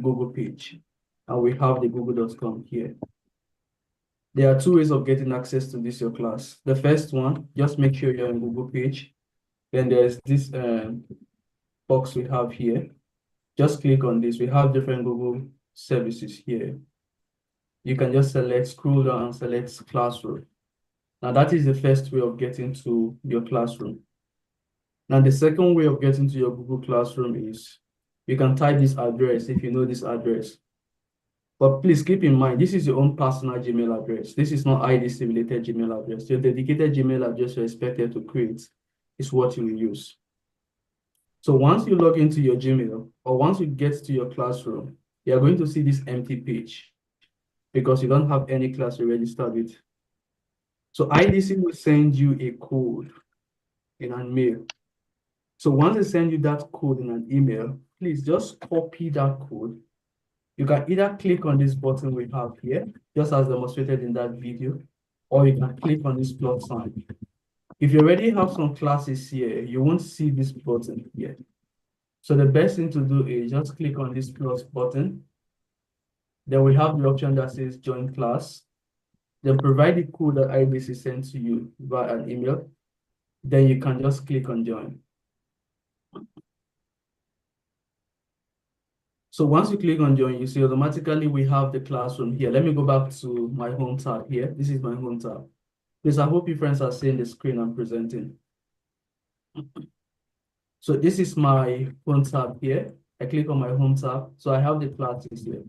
Google page, and we have the google.com here. There are two ways of getting access to this your class. The first one, just make sure you're on Google page. Then there's this box we have here. Just click on this. We have different Google services here. You can just scroll down and select classroom. Now that is the first way of getting to your classroom. Now the second way of getting to your Google Classroom is you can type this address if you know this address. But please keep in mind, this is your own personal Gmail address. This is not IDC related Gmail address. Your dedicated Gmail address you're expected to create is what you will use. So once you log into your Gmail, or once you get to your classroom, you're going to see this empty page because you don't have any class to register with. So IDC will send you a code in an mail. So once they send you that code in an email, please just copy that code. You can either click on this button we have here, just as demonstrated in that video, or you can click on this plus sign. If you already have some classes here, you won't see this button here. So the best thing to do is just click on this plus button. Then we have the option that says join class. Then provide the code that IDC sent to you via an email. Then you can just click on join. So once you click on join, you see automatically we have the classroom here. Let me go back to my home tab here. This is my home tab. Please, I hope you friends are seeing the screen I'm presenting. So this is my home tab here. I click on my home tab. So I have the classes here.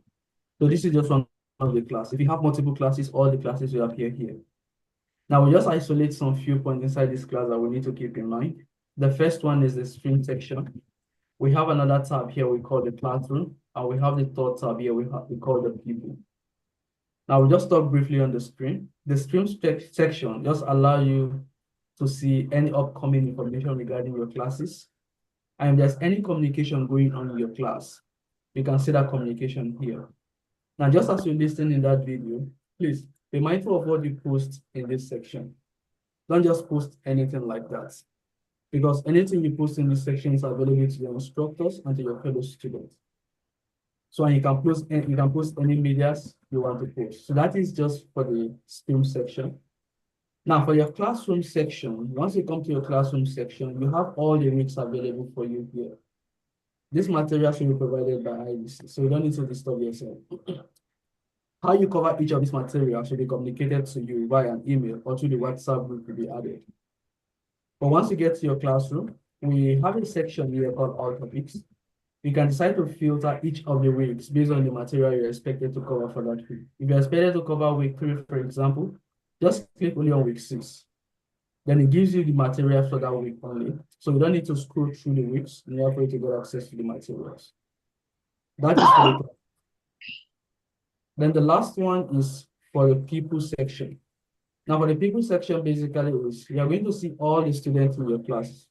So this is just one of the classes. If you have multiple classes, all the classes will appear here. Now we just isolate some few points inside this class that we need to keep in mind. The first one is the stream section. We have another tab here we call the classroom, and we have the third tab here we call the people. Now we'll just talk briefly on the stream. The stream section just allow you to see any upcoming information regarding your classes. And if there's any communication going on in your class, you can see that communication here. Now, just as you listen in that video, please be mindful of what you post in this section. Don't just post anything like that, because anything you post in this section is available to your instructors and to your fellow students. So you can post any medias you want to post. So that is just for the stream section. Now for your classroom section, once you come to your classroom section, you have all the weeks available for you here. This material should be provided by IDC, so you don't need to disturb yourself. How you cover each of these materials should be communicated to you via an email or through the WhatsApp group to be added. But once you get to your classroom, we have a section here called All Topics. You can decide to filter each of the weeks based on the material you're expected to cover for that week. If you're expected to cover week 3, for example, just click only on week 6. Then it gives you the material for that week only. So you don't need to scroll through the weeks in order for you to get access to the materials. That is for the. Then the last one is for the people section. Now for the people section, basically is you are going to see all the students in your class.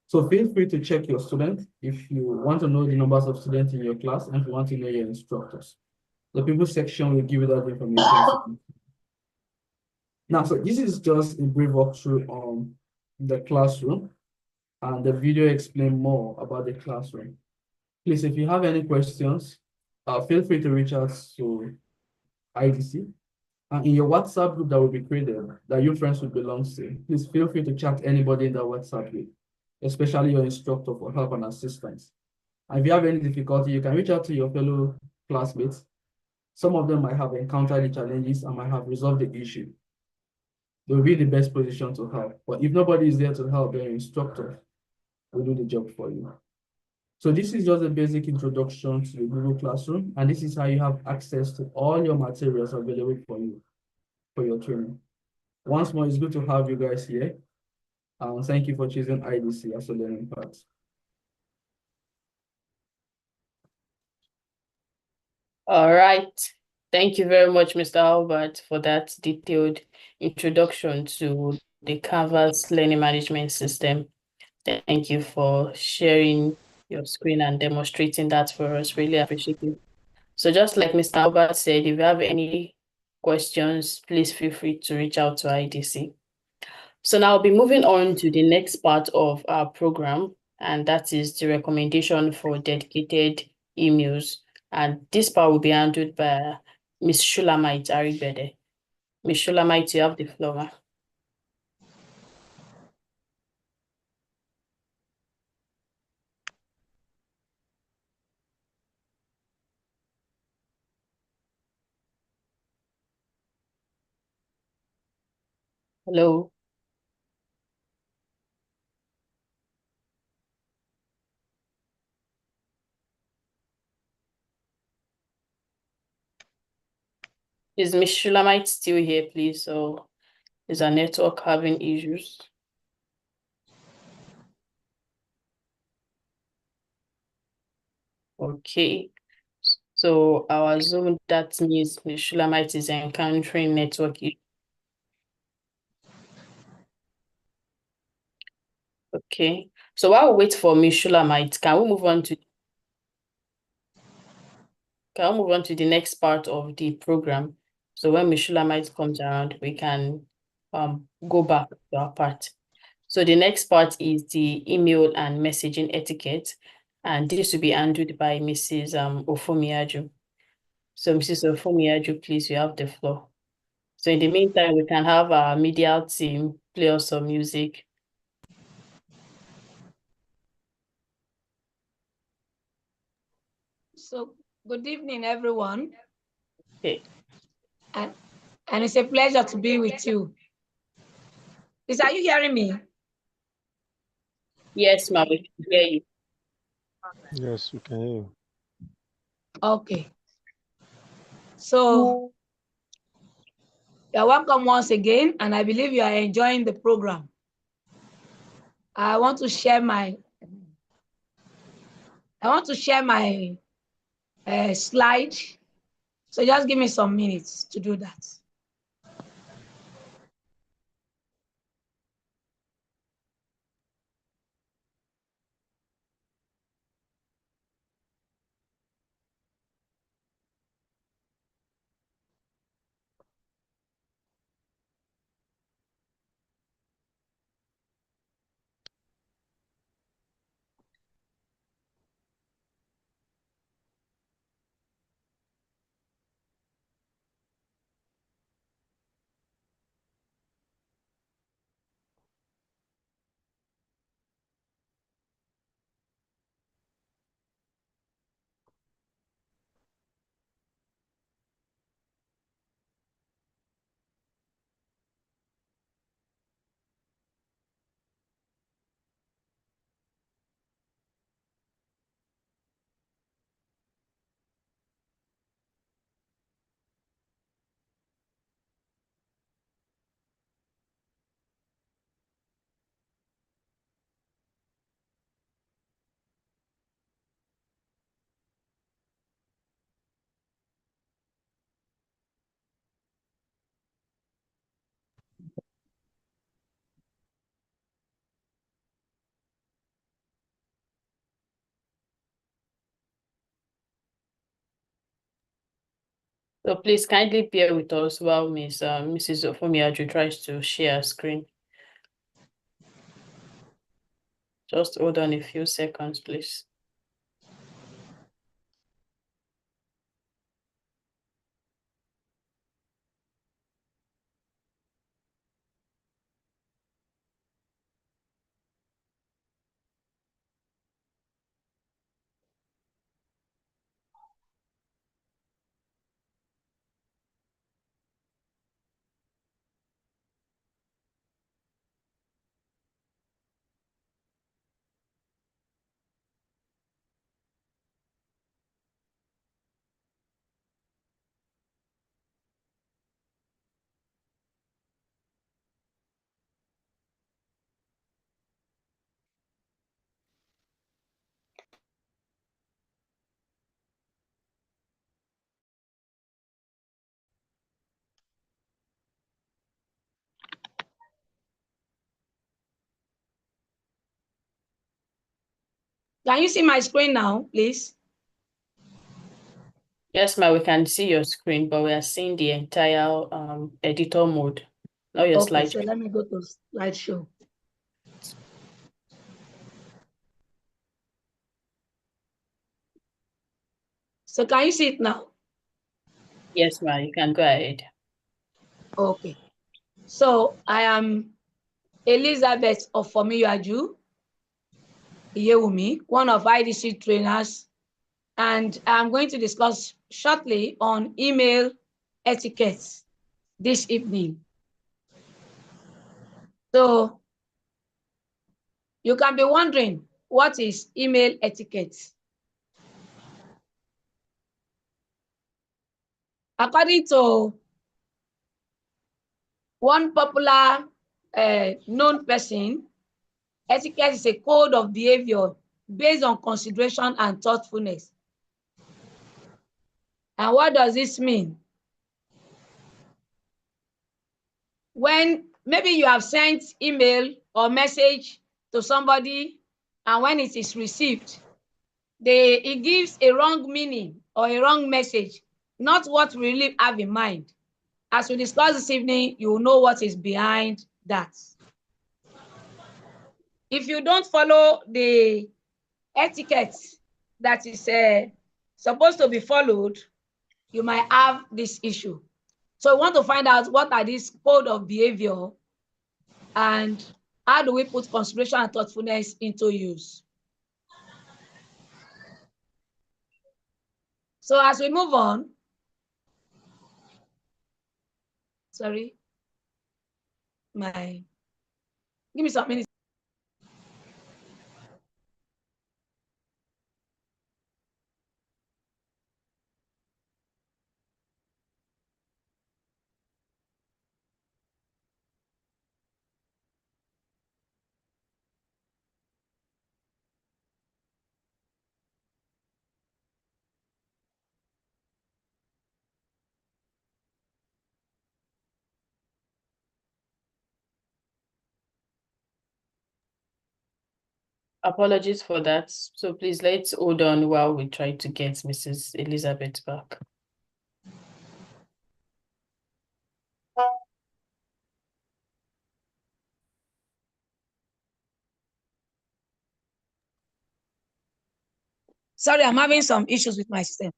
So feel free to check your students if you want to know the numbers of students in your class and if you want to know your instructors. The people section will give you that information. Now, so this is just a brief walkthrough on the classroom, and the video explains more about the classroom. Please, if you have any questions, feel free to reach out to IDC. And in your WhatsApp group that will be created, that your friends will belong to, please feel free to chat anybody in that WhatsApp group, especially your instructor, for help and assistance. And if you have any difficulty, you can reach out to your fellow classmates. Some of them might have encountered the challenges and might have resolved the issue. They'll be in the best position to help. But if nobody is there to help, then your instructor will do the job for you. So this is just a basic introduction to the Google Classroom, and this is how you have access to all your materials available for you for your training. Once more, it's good to have you guys here. Thank you for choosing IDC as a learning path. All right. Thank you very much, Mr. Albert, for that detailed introduction to the Canvas Learning Management System. Thank you for sharing your screen and demonstrating that for us. Really appreciate it. So just like Mr. Albert said, if you have any questions, please feel free to reach out to IDC. So now I'll be moving on to the next part of our program, and that is the recommendation for dedicated emails And this part will be handled by Ms. Shulamite Aribede. Ms. Shulamite, you have the floor, ma'am. Hello. Is Ms. Shulamite still here, please? Or is our network having issues? Okay. So our Zoom, that means Ms. Shulamite is encountering network issues. Okay. So while we wait for Ms. Shulamite, can we move on to the next part of the program? So when Ms. Shulamite comes around, we can go back to our part. So the next part is the email and messaging etiquette, and this will be handled by Mrs. Ofomiaju. So Mrs. Ofomiaju, please, you have the floor. So in the meantime, we can have our media team play us some music. So good evening, everyone. Okay. And it's a pleasure to be with you. Are you hearing me? Yes, ma'am, we can hear you. Yes, we can hear you. Okay. So you're welcome once again, and I believe you are enjoying the program. I want to share my slide. So just give me some minutes to do that. So please kindly bear with us while Mrs. Ofomiaju tries to share her screen. Just hold on a few seconds, please. Can you see my screen now, please? Yes, ma'am, we can see your screen, but we are seeing the entire editor mode, not your Okay, slide. so let me go to slideshow. So can you see it now? Yes, ma'am, you can go ahead. Okay. So I am Elizabeth Ofomiyaju Yewumi, one of IDC trainers, and I'm going to discuss shortly on email etiquette this evening. So you can be wondering, what is email etiquette? According to one popular known person, etiquette is a code of behavior based on consideration and thoughtfulness. And what does this mean? When maybe you have sent email or message to somebody, and when it is received, it gives a wrong meaning or a wrong message, not what we really have in mind. As we discuss this evening, you will know what is behind that. If you don't follow the etiquette that is supposed to be followed, you might have this issue. So we want to find out what are these code of behavior and how do we put consideration and thoughtfulness into use. So as we move on, sorry, give me some minutes. Apologies for that. So please let's hold on while we try to get Mrs. Elizabeth back. Sorry, I'm having some issues with my system.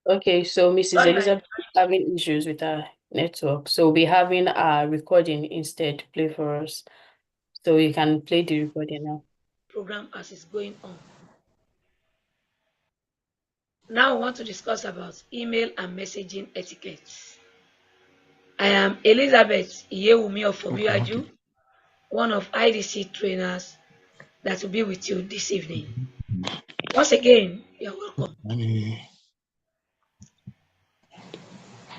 Okay, so Mrs. Elizabeth is having issues with her network. So we'll be having a recording instead play for us. So you can play the recording now. Program as it's going on. Now I want to discuss about email and messaging etiquette. I am Elizabeth Iyewumi Ofomiyaju, one of IDC trainers that will be with you this evening. Once again, you're welcome.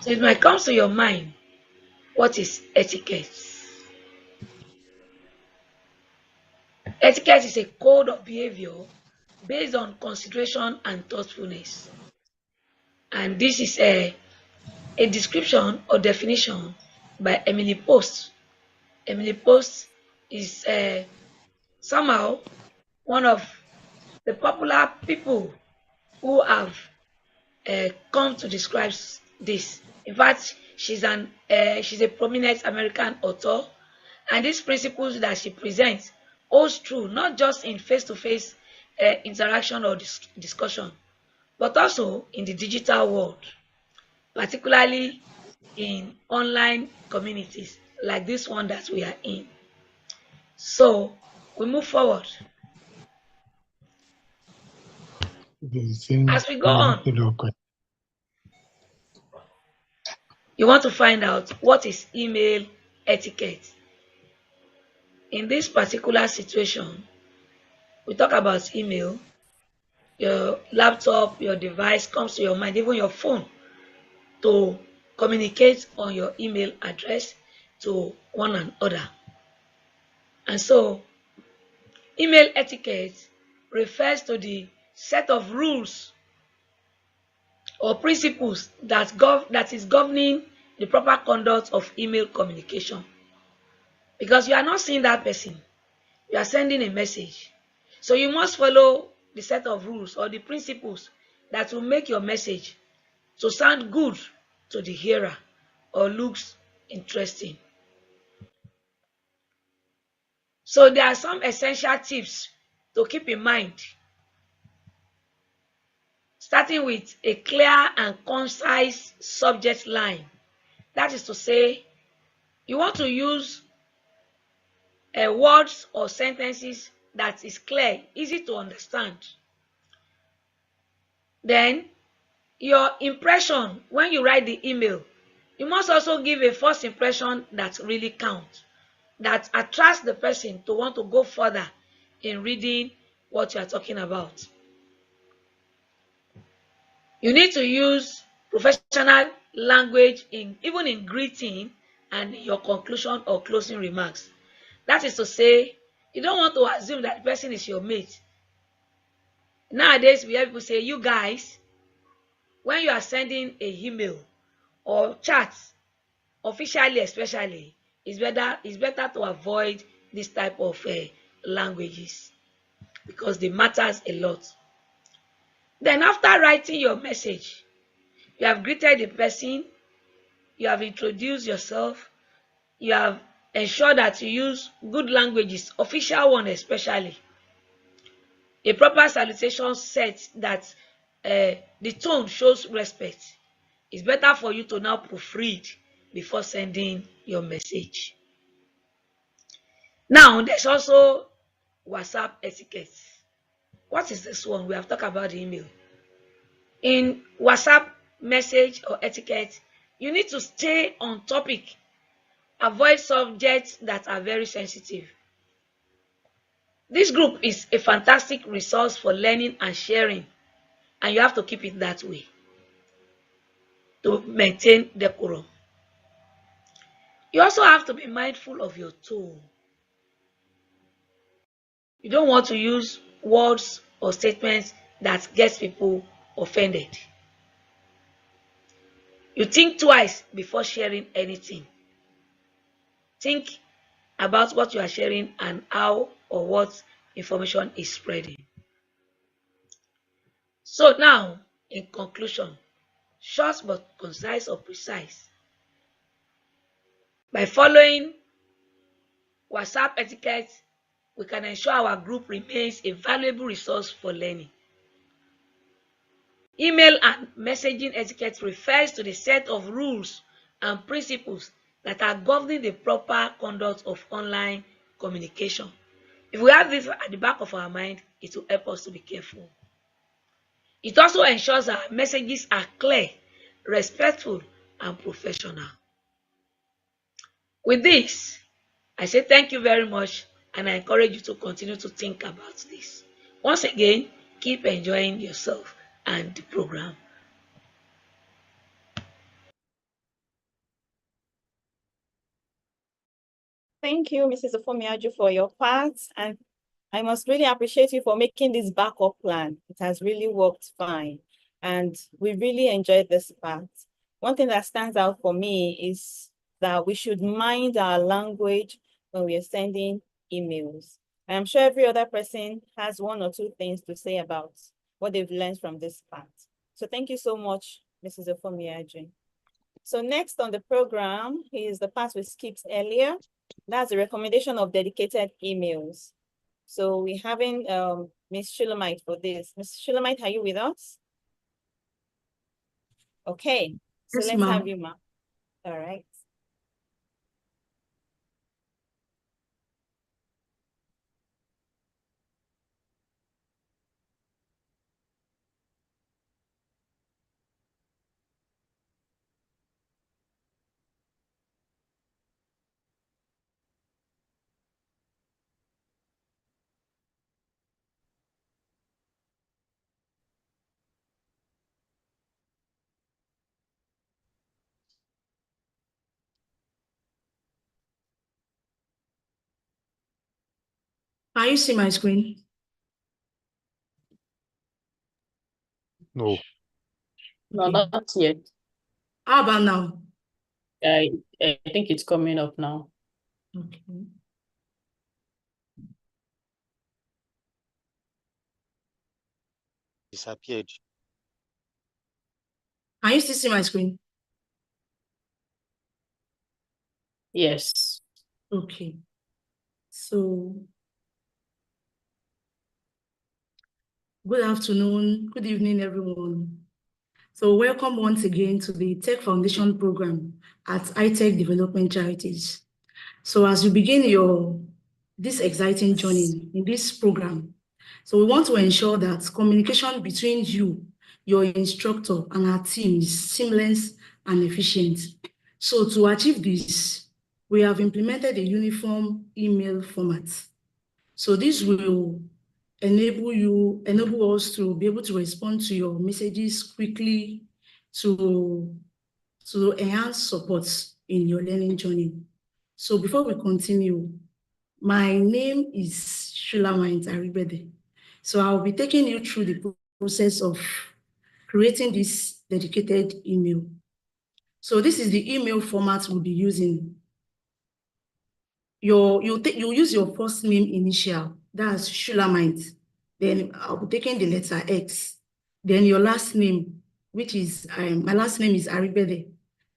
So it might come to your mind, what is etiquette? Etiquette is a code of behavior based on consideration and thoughtfulness. And this is a description or definition by Emily Post. Emily Post is somehow one of the popular people who have come to describe this. In fact, she's a prominent American author, and these principles that she presents holds true not just in face-to-face interaction or discussion, but also in the digital world, particularly in online communities like this one that we are in. So we move forward. As we go on, you want to find out what is email etiquette. In this particular situation, we talk about email. Your laptop, your device comes to your mind, even your phone, to communicate on your email address to one another. And so, email etiquette refers to the set of rules or principles that is governing the proper conduct of email communication. Because you are not seeing that person, you are sending a message. So you must follow the set of rules or the principles that will make your message to sound good to the hearer or looks interesting. So there are some essential tips to keep in mind, starting with a clear and concise subject line. That is to say, you want to use words or sentences that is clear, easy to understand. Then, your impression when you write the email, you must also give a first impression that really counts, that attracts the person to want to go further in reading what you are talking about. You need to use professional language even in greeting and in your conclusion or closing remarks. That is to say, you don't want to assume that the person is your mate. Nowadays, we have people say, you guys, when you are sending a email or chat, officially especially, it's better to avoid this type of languages because they matters a lot. Then after writing your message, you have greeted the person, you have introduced yourself, you have ensured that you use good languages, official one especially. A proper salutation set that the tone shows respect. It's better for you to now proofread before sending your message. Now, there's also WhatsApp etiquette. What is this one? We have talked about the email. In WhatsApp message or etiquette, you need to stay on topic. Avoid subjects that are very sensitive. This group is a fantastic resource for learning and sharing, and you have to keep it that way to maintain decorum. You also have to be mindful of your tone. You don't want to use words or statements that gets people offended. You think twice before sharing anything. Think about what you are sharing and how or what information is spreading. So now, in conclusion, short but concise or precise. By following WhatsApp etiquette, we can ensure our group remains a valuable resource for learning. Email and messaging etiquette refers to the set of rules and principles that are governing the proper conduct of online communication. If we have this at the back of our mind, it will help us to be careful. It also ensures our messages are clear, respectful, and professional. With this, I say thank you very much, and I encourage you to continue to think about this. Once again, keep enjoying yourself and the program. Thank you, Mrs. Ofomiaju, for your part. And I must really appreciate you for making this backup plan. It has really worked fine. And we really enjoyed this part. One thing that stands out for me is that we should mind our language when we are sending emails. I'm sure every other person has one or two things to say about what they've learned from this part. So thank you so much, Mrs. Ofomiaju. So next on the program is the part we skipped earlier. That's the recommendation of dedicated emails. So we're having Ms. Shulamite for this. Ms. Shulamite, are you with us? Okay, so Yes, let's have ma'am. you, ma'am. All right. Can you see my screen? No. No, Okay. not yet. How about now? I think it's coming up now. Okay. Disappeared. Can you still see my screen? Yes. Okay. So, good afternoon, good evening, everyone. So welcome once again to the Tech Foundation program at iTech Development Charities. So as you begin this exciting journey in this program, so we want to ensure that communication between you, your instructor, and our team is seamless and efficient. So to achieve this, we have implemented a uniform email format. So this will enable us to be able to respond to your messages quickly to enhance support in your learning journey. So before we continue, my name is Shulamite Aribede. So I'll be taking you through the process of creating this dedicated email. So this is the email format we'll be using. You'll use your first name initial, that's Shulamite. Then I'll be taking the letter X. Then your last name, which is, my last name is Aribede.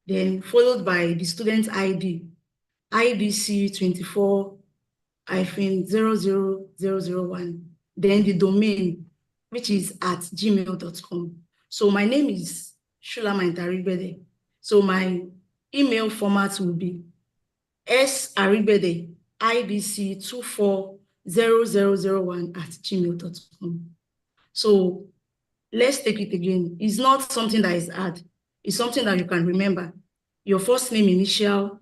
Then followed by the student ID, IDC 24-00001. Then the domain, which is at gmail.com. So my name is Shulamite Aribede. So my email format will be saribede idc 240001@gmail.com. So let's take it again. It's not something that is hard. It's something that you can remember. Your first name initial,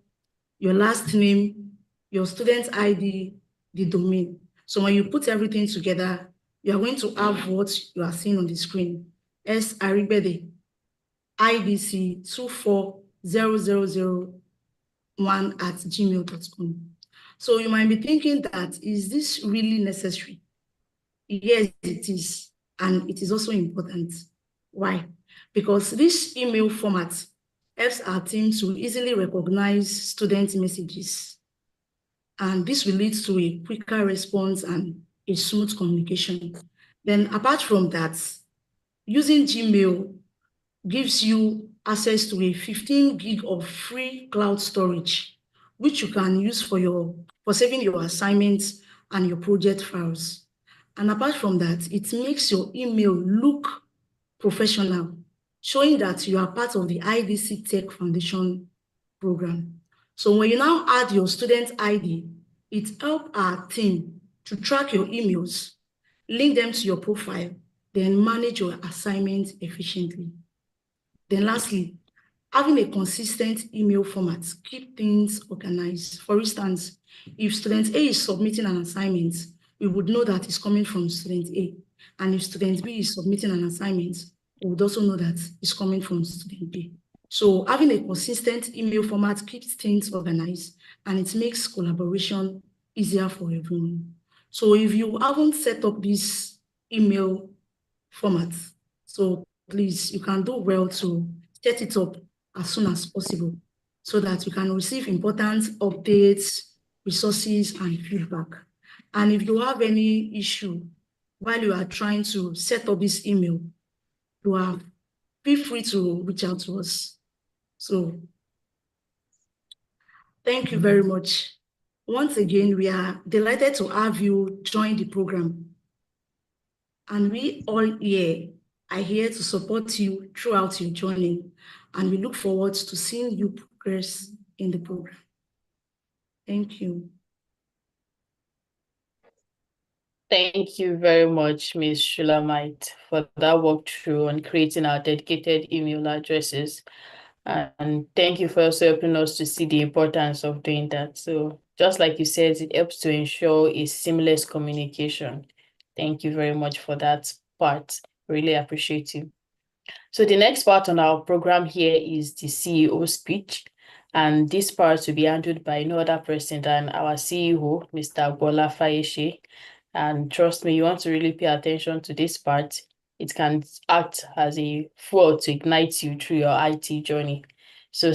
your last name, your student ID, the domain. So when you put everything together, you are going to have what you are seeing on the screen. saribede idc 240001@gmail.com. So you might be thinking that, is this really necessary? Yes, it is. And it is also important. Why? Because this email format helps our team to easily recognize student messages. And this will lead to a quicker response and a smooth communication. Then apart from that, using Gmail gives you access to a 15 gig of free cloud storage, which you can use for saving your assignments and your project files. And apart from that, it makes your email look professional, showing that you are part of the IDC Tech Foundation program. So when you now add your student ID, it helps our team to track your emails, link them to your profile, then manage your assignments efficiently. Then lastly, having a consistent email format keep things organized. For instance, if student A is submitting an assignment, we would know that it's coming from student A. And if student B is submitting an assignment, we would also know that it's coming from student B. So having a consistent email format keeps things organized and it makes collaboration easier for everyone. So if you haven't set up this email format, so please, you can do well to set it up as soon as possible so that you can receive important updates, resources, and feedback. And if you have any issue while you are trying to set up this email, feel free to reach out to us. So thank you very much. Once again, we are delighted to have you join the program. And we all here are here to support you throughout your journey, and we look forward to seeing you progress in the program. Thank you. Thank you very much, Ms. Shulamite, for that walkthrough on creating our dedicated email addresses. And thank you for also helping us to see the importance of doing that. So just like you said, it helps to ensure a seamless communication. Thank you very much for that part. Really appreciate you. So the next part on our program here is the CEO speech. And this part will be handled by no other person than our CEO, Mr. Bola Fayeshe. And trust me, you want to really pay attention to this part. It can act as a fuel to ignite you through your IT journey. So